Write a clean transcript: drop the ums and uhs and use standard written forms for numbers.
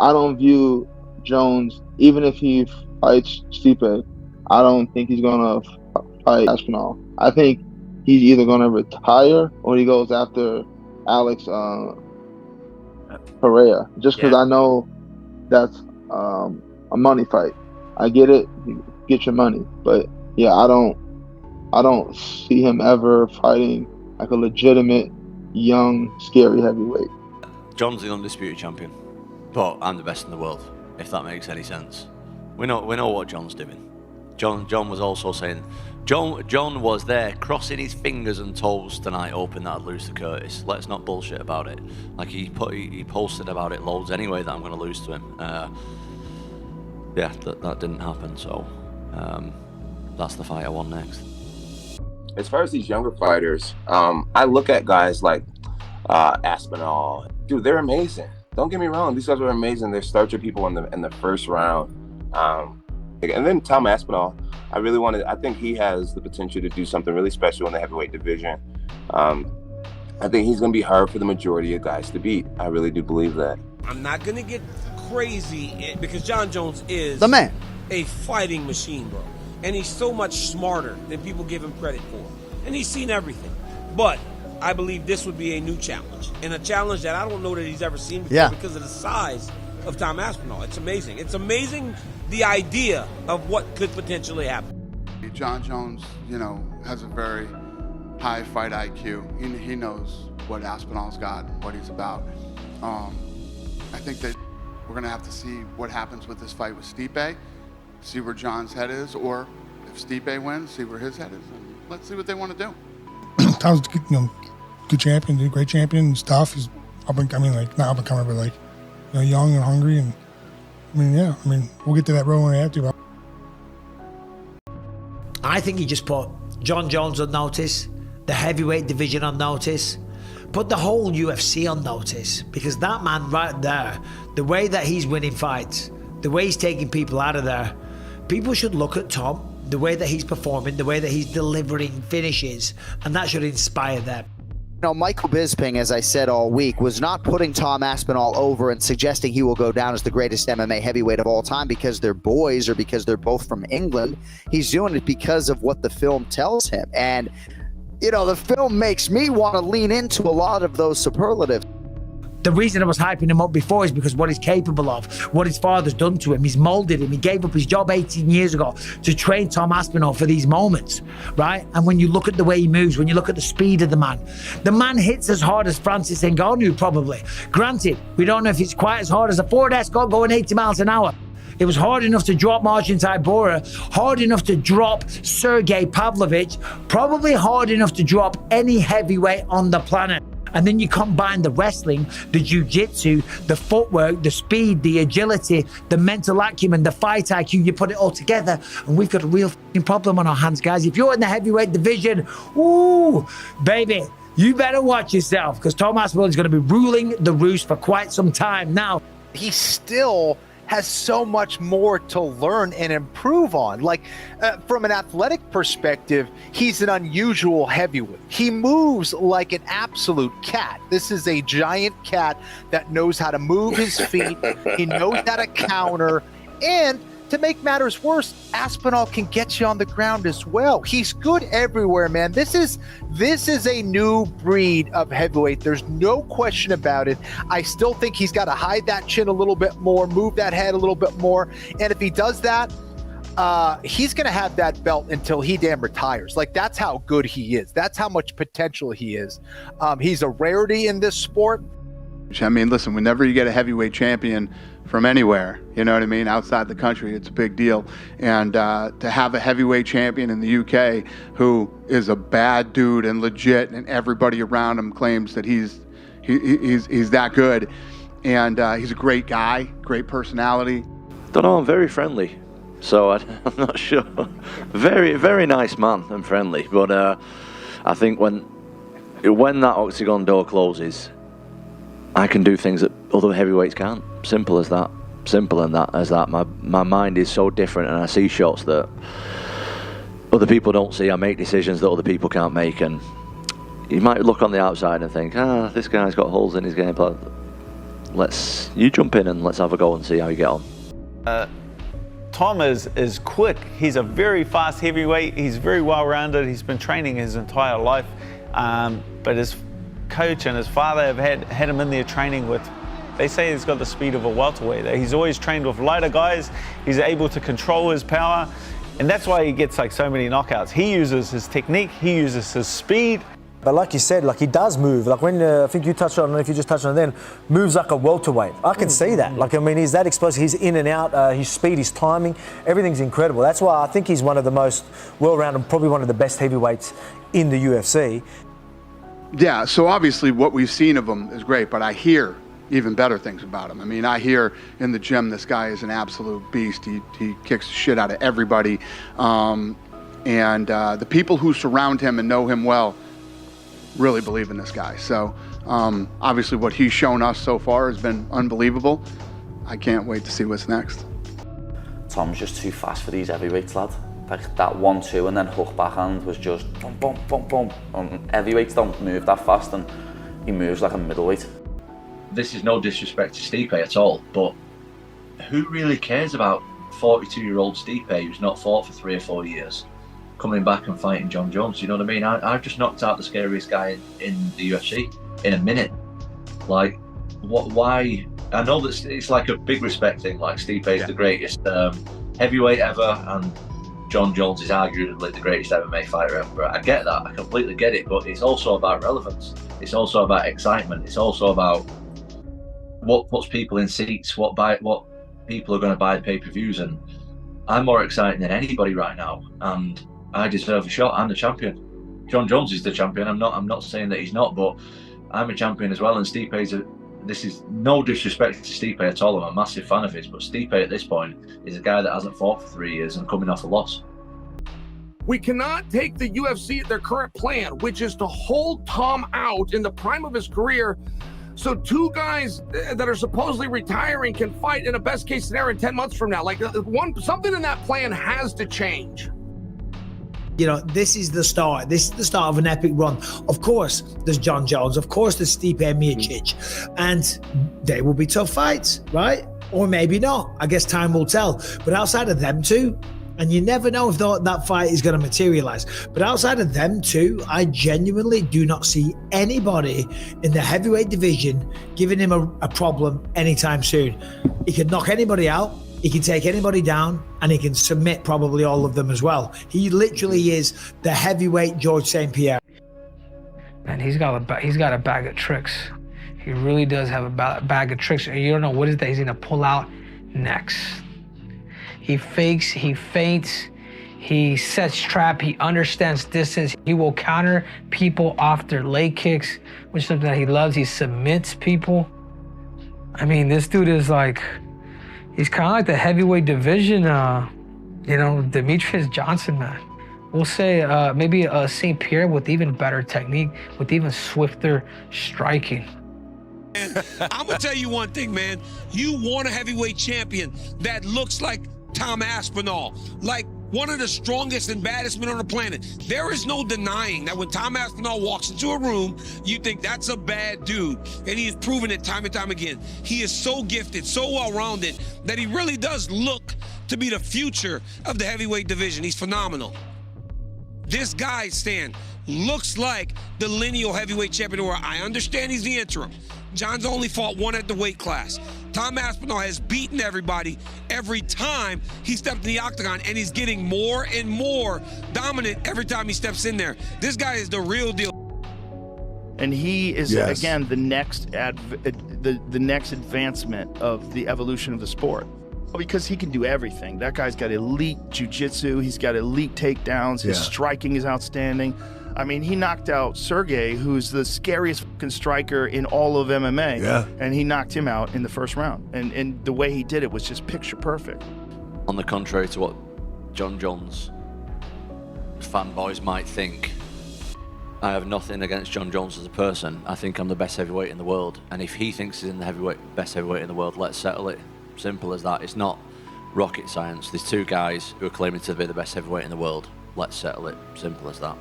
I don't view Jones, even if he fights Stipe, I don't think he's gonna fight Aspinall. I think he's either gonna retire or he goes after Alex Pereira, just because I know that's a money fight. I get it, you get your money, but yeah, I don't see him ever fighting like a legitimate young scary heavyweight. Jon's the undisputed champion, but I'm the best in the world, if that makes any sense. We know what Jon's doing. Jon was also saying, Jon was there crossing his fingers and toes tonight, hoping that I'd lose to Curtis. Let's not bullshit about it. Like he posted about it loads anyway, that I'm going to lose to him. Yeah, that didn't happen. So that's the fight I want next. As far as these younger fighters, I look at guys like Aspinall. Dude, they're amazing. Don't get me wrong; these guys are amazing. They're starter people in the first round. And then Tom Aspinall, I think he has the potential to do something really special in the heavyweight division. I think he's going to be hard for the majority of guys to beat. I really do believe that. I'm not going to get crazy because Jon Jones is the man, a fighting machine, bro. And he's so much smarter than people give him credit for. And he's seen everything. But I believe this would be a new challenge. And a challenge that I don't know that he's ever seen before because of the size of Tom Aspinall. It's amazing. It's amazing the idea of what could potentially happen. Jon Jones, has a very high fight IQ. He knows what Aspinall's got and what he's about. I think that we're going to have to see what happens with this fight with Stipe, see where Jon's head is, or if Stipe wins, see where his head is. And let's see what they want to do. Tom's good champion, great champion and stuff. He's not up and coming, but young and hungry. And we'll get to that road when we have to. I think he just put Jon Jones on notice, the heavyweight division on notice, put the whole UFC on notice, because that man right there, the way that he's winning fights, the way he's taking people out of there, people should look at Tom, the way that he's performing, the way that he's delivering finishes, and that should inspire them. Michael Bisping, as I said all week, was not putting Tom Aspinall over and suggesting he will go down as the greatest MMA heavyweight of all time because they're boys or because they're both from England. He's doing it because of what the film tells him. And, the film makes me want to lean into a lot of those superlatives. The reason I was hyping him up before is because what he's capable of, what his father's done to him, he's molded him. He gave up his job 18 years ago to train Tom Aspinall for these moments, right? And when you look at the way he moves, when you look at the speed of the man hits as hard as Francis Ngannou probably. Granted, we don't know if it's quite as hard as a Ford Escort going 80 miles an hour. It was hard enough to drop Marcin Tybura, hard enough to drop Sergey Pavlovich, probably hard enough to drop any heavyweight on the planet. And then you combine the wrestling, the jiu-jitsu, the footwork, the speed, the agility, the mental acumen, the fight IQ, you put it all together, and we've got a real problem on our hands, guys. If you're in the heavyweight division, ooh, baby, you better watch yourself, because Tom Aspinall is going to be ruling the roost for quite some time now. He still has so much more to learn and improve on. From an athletic perspective, he's an unusual heavyweight. He moves like an absolute cat. This is a giant cat that knows how to move his feet. He knows how to counter. And to make matters worse, Aspinall can get you on the ground as well. He's good everywhere, man. This is a new breed of heavyweight. There's no question about it. I still think he's got to hide that chin a little bit more, move that head a little bit more. And if he does that, he's going to have that belt until he damn retires. That's how good he is. That's how much potential he is. He's a rarity in this sport. Listen, whenever you get a heavyweight champion from anywhere, outside the country, it's a big deal. And to have a heavyweight champion in the UK who is a bad dude and legit, and everybody around him claims that he's that good, and he's a great guy, great personality. Don't know, I'm very friendly, so I'm not sure. Very, very nice man and friendly, but I think when that octagon door closes, I can do things that other heavyweights can't. Simple as that. My mind is so different, and I see shots that other people don't see. I make decisions that other people can't make, and you might look on the outside and think, this guy's got holes in his game plan. You jump in and let's have a go and see how you get on. Tom is quick. He's a very fast heavyweight. He's very well-rounded. He's been training his entire life. But his coach and his father have had him in there training with, they say he's got the speed of a welterweight. He's always trained with lighter guys. He's able to control his power. And that's why he gets like so many knockouts. He uses his technique. He uses his speed. But like you said, like he does move. Like when I think you touched on, I don't know if you just touched on it then, moves like a welterweight. I can see that. Like, I mean, he's that explosive. He's in and out. His speed, his timing, everything's incredible. That's why I think he's one of the most well-rounded, probably one of the best heavyweights in the UFC. Yeah, so obviously what we've seen of him is great, but I hear even better things about him. I mean, I hear in the gym this guy is an absolute beast. He kicks the shit out of everybody. And the people who surround him and know him well really believe in this guy. So obviously what he's shown us so far has been unbelievable. I can't wait to see what's next. Tom's just too fast for these heavyweights, lad. Like that 1-2 and then hook backhand was just boom, boom, boom, boom. And heavyweights don't move that fast, and he moves like a middleweight. This is no disrespect to Stipe at all, but who really cares about 42-year-old Stipe who's not fought for 3 or 4 years coming back and fighting Jon Jones? You know what I mean? I've just knocked out the scariest guy in the UFC in a minute. Like, why? I know that it's like a big respect thing, like Stipe is the greatest heavyweight ever, and Jon Jones is arguably the greatest MMA fighter ever. I get that, I completely get it, but it's also about relevance. It's also about excitement. It's also about what puts people in seats, what people are going to buy pay-per-views, and I'm more excited than anybody right now, and I deserve a shot. I'm the champion. Jon Jones is the champion. I'm not saying that he's not, but I'm a champion as well, and this is no disrespect to Stipe at all. I'm a massive fan of his, but Stipe at this point is a guy that hasn't fought for 3 years and coming off a loss. We cannot take the UFC at their current plan, which is to hold Tom out in the prime of his career so 2 guys that are supposedly retiring can fight in a best case scenario in 10 months from now. Like, something in that plan has to change. You know, this is the start. This is the start of an epic run. Of course, there's Jon Jones. Of course, there's Stipe Miocic. And they will be tough fights, right? Or maybe not. I guess time will tell. But outside of them two, and you never know if that fight is going to materialize. But outside of them two, I genuinely do not see anybody in the heavyweight division giving him a problem anytime soon. He can knock anybody out. He can take anybody down, and he can submit probably all of them as well. He literally is the heavyweight George St. Pierre. And he's got a bag of tricks. He really does have a bag of tricks, and you don't know what is that he's gonna pull out next. He fakes, he feints, he sets trap, he understands distance. He will counter people off their leg kicks, which is something that he loves. He submits people. I mean, this dude is like, he's kind of like the heavyweight division, Demetrius Johnson, man. We'll say maybe St. Pierre with even better technique, with even swifter striking. I'm gonna tell you one thing, man. You want a heavyweight champion that looks like Tom Aspinall, like one of the strongest and baddest men on the planet. There is no denying that when Tom Aspinall walks into a room, you think that's a bad dude. And he has proven it time and time again. He is so gifted, so well-rounded, that he really does look to be the future of the heavyweight division. He's phenomenal. This guy, Stan, looks like the lineal heavyweight champion, where I understand he's the interim. Jon's only fought 1 at the weight class. Tom Aspinall has beaten everybody every time he stepped in the octagon, and he's getting more and more dominant every time he steps in there. This guy is the real deal. And he is, again, the next advancement of the evolution of the sport. Because he can do everything. That guy's got elite jiu-jitsu. He's got elite takedowns. His striking is outstanding. I mean, he knocked out Sergey, who's the scariest fucking striker in all of MMA. Yeah. And he knocked him out in the first round. And the way he did it was just picture perfect. On the contrary to what Jon Jones fanboys might think, I have nothing against Jon Jones as a person. I think I'm the best heavyweight in the world. And if he thinks he's in the best heavyweight in the world, let's settle it. Simple as that. It's not rocket science. There's 2 guys who are claiming to be the best heavyweight in the world. Let's settle it. Simple as that.